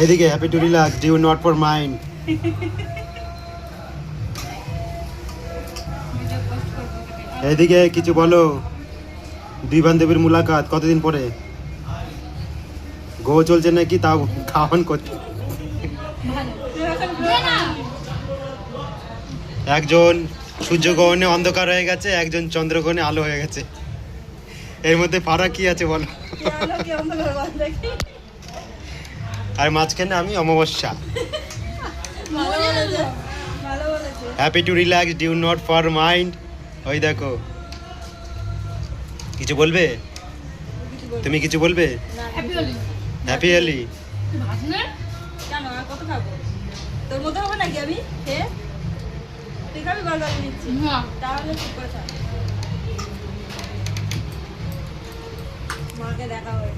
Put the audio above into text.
এইদিকে happy to relax do not for mind. এইদিকে কিছু বলো, দুই বান্ধবীর মুলাকাত কতদিন পরে? গো চলছে নাকি তাও খাওয়ান করছে? একজন সূর্যগ্রহণে অন্ধকার হয়ে গেছে, একজন চন্দ্রগ্রহণে আলো হয়ে গেছে। এর মধ্যে ফারাক কি আছে বলো? আর মাঝখানে আমি অমাবস্যা। Happy to relax do not for mind. ওই দেখো, কিছু বলবে? তুমি কিছু বলবে? হ্যাপি হোলি। কেন আর কত খাবো? তোর মতো হবে নাকি আমি খেয়ে? তুই খাবি গড়গড় নিচ্ছি তাহলে চুপ করে থাক। মাকে দেখা হয়ে